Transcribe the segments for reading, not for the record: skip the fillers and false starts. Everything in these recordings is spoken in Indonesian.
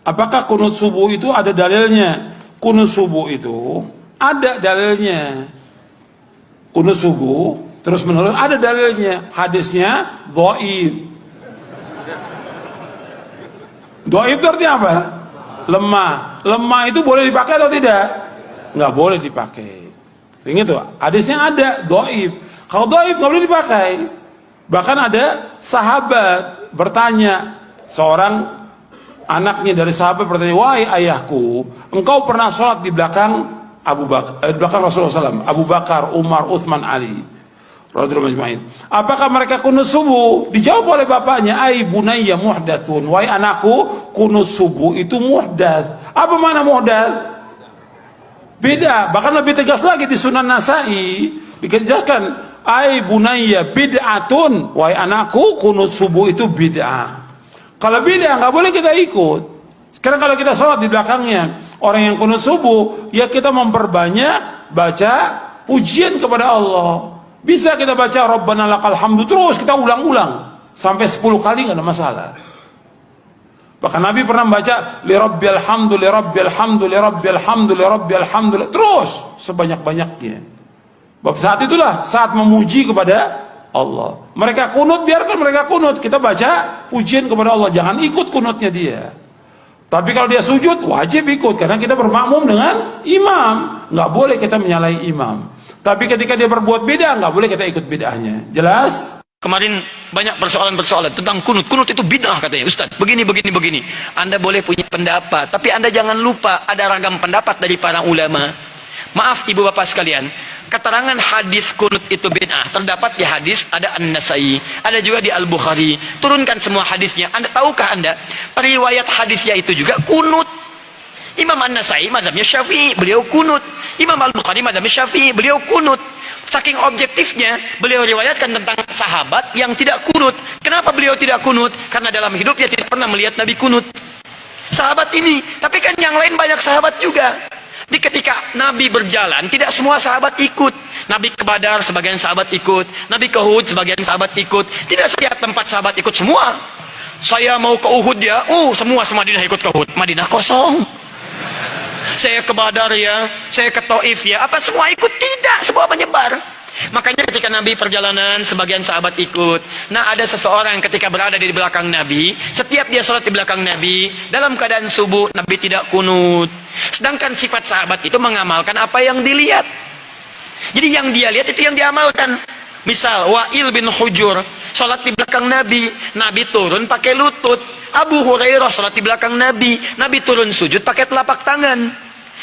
Apakah kunut subuh itu ada dalilnya? Kunut subuh itu ada dalilnya. Kunut subuh terus menerus ada dalilnya. Hadisnya dhaif. Dhaif itu artinya apa? Lemah. Lemah itu boleh dipakai atau tidak? Nggak boleh dipakai. Ingat tuh, hadisnya ada dhaif. Kalau dhaif nggak boleh dipakai. Bahkan ada sahabat bertanya, seorang anaknya dari sahabat bertanya, wahai ayahku, engkau pernah sholat di belakang Abu Bakar, di belakang Rasulullah SAW, Abu Bakar, Umar, Uthman, Ali, radhiyallahu anhum. Apakah mereka kunut subuh? Dijawab oleh bapaknya, ai bunayya muhdatsun, wahai anakku, kunut subuh itu muhdats. Apa mana muhdats? Beda. Bahkan lebih tegas lagi di Sunan Nasai dijelaskan, ai bunayya bid'atun, wahai anakku, kunut subuh itu bid'ah. Kalau bid'ah nggak boleh kita ikut. Sekarang kalau kita sholat di belakangnya orang yang kunut subuh, ya kita memperbanyak baca pujian kepada Allah. Bisa kita baca Rabbana lakal hamdu terus kita ulang-ulang sampai 10 kali nggak ada masalah. Bahkan Nabi pernah membaca li rabbil hamdu li rabbil hamdu li rabbil hamdu li rabbil hamdu terus sebanyak-banyaknya. Bab saat itulah saat memuji kepada Allah. Mereka kunut, biarkan mereka kunut. Kita baca pujian kepada Allah, jangan ikut kunutnya dia. Tapi kalau dia sujud wajib ikut karena kita bermakmum dengan imam. Nggak boleh kita menyalahi imam. Tapi ketika dia berbuat beda, nggak boleh kita ikut bid'ahnya. Jelas? Kemarin banyak persoalan-persoalan tentang kunut. Kunut itu bid'ah katanya, Ustaz. Begini. Anda boleh punya pendapat, tapi Anda jangan lupa ada ragam pendapat dari para ulama. Maaf ibu bapak sekalian, keterangan hadis kunut itu bid'ah terdapat di hadis ada An-Nasai, ada juga di Al-Bukhari. Turunkan semua hadisnya. Anda tahukah Anda, periwayat hadisnya itu juga kunut. Imam An-Nasai mazhabnya Syafi'i, beliau kunut. Imam Al-Bukhari mazhabnya Syafi'i, beliau kunut. Saking objektifnya, beliau riwayatkan tentang sahabat yang tidak kunut. Kenapa beliau tidak kunut? Karena dalam hidupnya tidak pernah melihat Nabi kunut. Sahabat ini, tapi kan yang lain banyak sahabat juga. Di ketika Nabi berjalan, tidak semua sahabat ikut. Nabi ke Badar, sebagian sahabat ikut. Nabi ke Uhud, sebagian sahabat ikut. Tidak setiap tempat sahabat ikut semua. Saya mau ke Uhud ya, semua Madinah ikut ke Uhud. Madinah kosong. Saya ke Badar ya, saya ke Taif ya, apa semua ikut? Tidak, semua menyebar. Makanya ketika Nabi perjalanan, sebagian sahabat ikut. Nah, ada seseorang ketika berada di belakang Nabi, setiap dia sholat di belakang Nabi, dalam keadaan subuh, Nabi tidak kunut. Sedangkan sifat sahabat itu mengamalkan apa yang dilihat. Jadi yang dia lihat itu yang diamalkan. Misal, Wa'il bin Hujur sholat di belakang Nabi, Nabi turun pakai lutut. Abu Hurairah sholat di belakang Nabi, Nabi turun sujud pakai telapak tangan.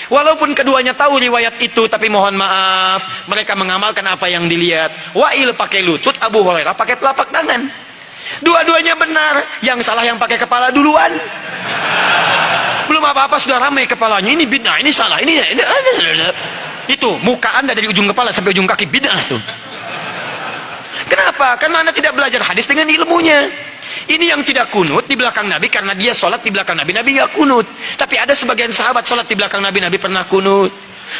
Walaupun keduanya tahu riwayat itu, tapi mohon maaf, mereka mengamalkan apa yang dilihat. Wa'il pakai lutut, Abu Hurairah pakai telapak tangan. Dua-duanya benar, yang salah yang pakai kepala duluan. Belum apa-apa sudah ramai kepalanya, ini bid'ah, ini salah, ini. Itu, muka Anda dari ujung kepala sampai ujung kaki bid'ah tuh. Kenapa? Karena Anda tidak belajar hadis dengan ilmunya. Ini yang tidak kunut di belakang Nabi karena dia sholat di belakang Nabi, Nabi nggak kunut. Tapi ada sebagian sahabat sholat di belakang Nabi, Nabi pernah kunut.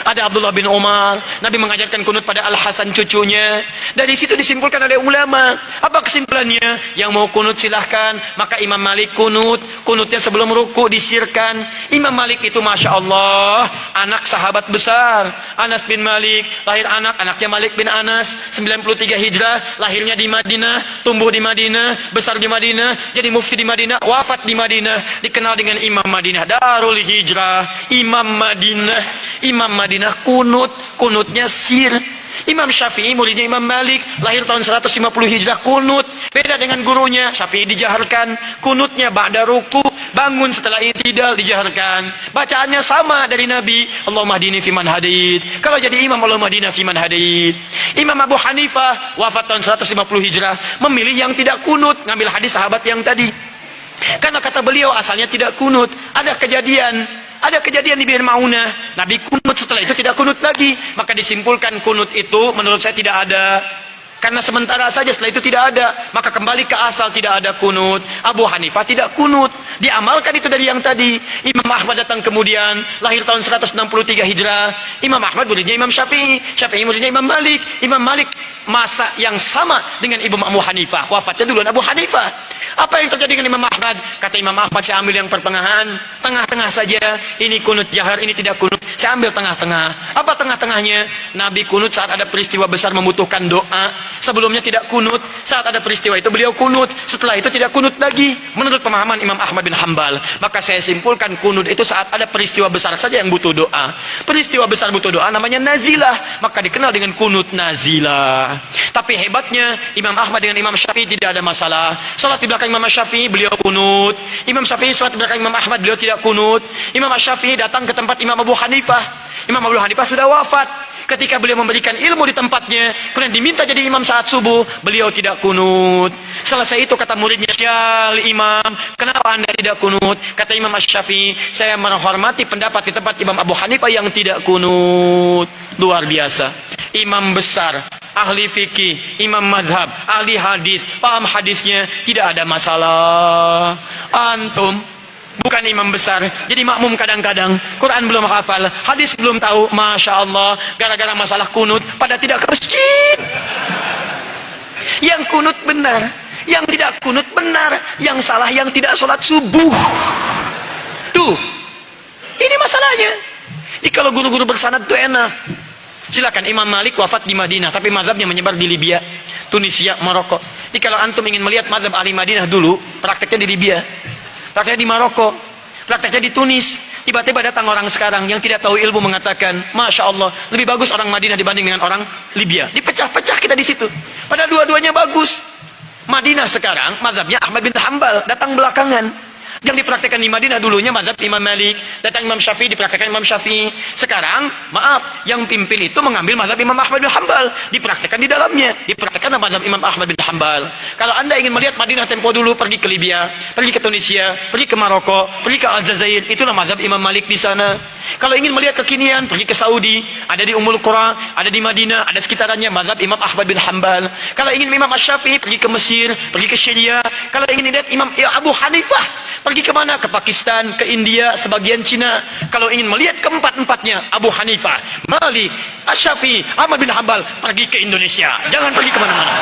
Ada Abdullah bin Umar, Nabi mengajarkan kunut pada Al-Hasan cucunya. Dari situ disimpulkan oleh ulama. Apa kesimpulannya? Yang mau kunut silahkan. Maka Imam Malik kunut, kunutnya sebelum ruku disirkan. Imam Malik itu Masya Allah, anak sahabat besar. Anas bin Malik, lahir anaknya Malik bin Anas, 93 Hijrah, lahirnya di Madinah, tumbuh di Madinah, besar di Madinah, jadi mufti di Madinah, wafat di Madinah, dikenal dengan Imam Madinah, Darul Hijrah, Imam Madinah kunutnya sir. Imam Syafi'i muridnya Imam Malik, lahir tahun 150 Hijrah, kunut. Beda dengan gurunya, Syafi'i dijaharkan, kunutnya ba'da ruku, bangun setelah i'tidal dijaharkan. Bacaannya sama dari Nabi, Allahumma hdini fiman hadid. Kalau jadi imam, Allahumma hdina fiman hadid. Imam Abu Hanifah wafat tahun 150 Hijrah, memilih yang tidak kunut, ngambil hadis sahabat yang tadi. Karena kata beliau asalnya tidak kunut. Ada kejadian di Bir Maunah, Nabi kunut, setelah itu tidak kunut lagi. Maka disimpulkan kunut itu menurut saya tidak ada. Karena sementara saja, setelah itu tidak ada. Maka kembali ke asal, tidak ada kunut. Abu Hanifah tidak kunut, diamalkan itu dari yang tadi. Imam Ahmad datang kemudian, lahir tahun 163 Hijrah. Imam Ahmad muridnya Imam Syafi'i, Syafi'i muridnya Imam Malik. Imam Malik masa yang sama dengan Imam Abu Hanifah, wafatnya duluan Abu Hanifah. Apa yang terjadi dengan Imam Ahmad? Kata Imam Ahmad, saya ambil yang pertengahan, tengah-tengah saja. Ini kunut jahar, ini tidak kunut. Saya ambil tengah-tengah. Apa tengah-tengahnya? Nabi kunut saat ada peristiwa besar membutuhkan doa. Sebelumnya tidak kunut. Saat ada peristiwa itu beliau kunut. Setelah itu tidak kunut lagi. Menurut pemahaman Imam Ahmad bin Hambal. Maka saya simpulkan kunut itu saat ada peristiwa besar saja yang butuh doa. Peristiwa besar butuh doa namanya nazilah. Maka dikenal dengan kunut nazilah. Tapi hebatnya Imam Ahmad dengan Imam Syafi'i tidak ada masalah. Salat di belakang Imam Syafi'i beliau kunut. Imam Syafi'i salat di belakang Imam Ahmad beliau tidak kunut. Imam Syafi'i datang ke tempat Imam Abu Hanifah. Imam Abu Hanifah sudah wafat. Ketika beliau memberikan ilmu di tempatnya, kemudian diminta jadi imam saat subuh, beliau tidak kunut. Selesai itu kata muridnya, "Ya Imam, kenapa Anda tidak kunut?" Kata Imam Syafi'i, "Saya menghormati pendapat di tempat Imam Abu Hanifah yang tidak kunut." Luar biasa. Imam besar, ahli fikih, imam madhab, ahli hadis, paham hadisnya, tidak ada masalah. Antum bukan imam besar, jadi makmum kadang-kadang, Quran belum hafal, hadis belum tahu, Masya Allah, gara-gara masalah kunut, pada tidak ke masjid. Yang kunut benar, yang tidak kunut benar, yang salah yang tidak sholat subuh. Tuh, ini masalahnya. Jadi kalau guru-guru bersanad itu enak. Silakan, Imam Malik wafat di Madinah, tapi mazhabnya menyebar di Libya, Tunisia, Maroko. Jadi kalau antum ingin melihat mazhab ahli Madinah dulu, prakteknya di Libya, prakteknya di Maroko, prakteknya di Tunis. Tiba-tiba datang orang sekarang yang tidak tahu ilmu mengatakan, Masya Allah, lebih bagus orang Madinah dibanding dengan orang Libya. Dipecah-pecah kita di situ. Padahal dua-duanya bagus. Madinah sekarang mazhabnya Ahmad bin Hambal, datang belakangan. Yang dipraktekkan di Madinah dulunya mazhab Imam Malik, datang Imam Syafi'i dipraktekkan Imam Syafi'i. Sekarang, maaf, yang pimpin itu mengambil mazhab Imam Ahmad bin Hambal, dipraktekkan di dalamnya, dipraktekkan mazhab Imam Ahmad bin Hambal. Kalau Anda ingin melihat Madinah tempo dulu, pergi ke Libya, pergi ke Tunisia, pergi ke Maroko, pergi ke Aljazair, itulah mazhab Imam Malik di sana. Kalau ingin melihat kekinian, pergi ke Saudi, ada di Ummul Qura, ada di Madinah, ada sekitarannya mazhab Imam Ahmad bin Hambal. Kalau ingin Imam Syafi'i, pergi ke Mesir, pergi ke Syria. Kalau ingin lihat Imam Abu Hanifah, pergi ke mana? Ke Pakistan, ke India, sebagian Cina. Kalau ingin melihat keempat-empatnya, Abu Hanifah, Malik, Syafi'i, Ahmad bin Hambal, pergi ke Indonesia. Jangan pergi kemana-mana.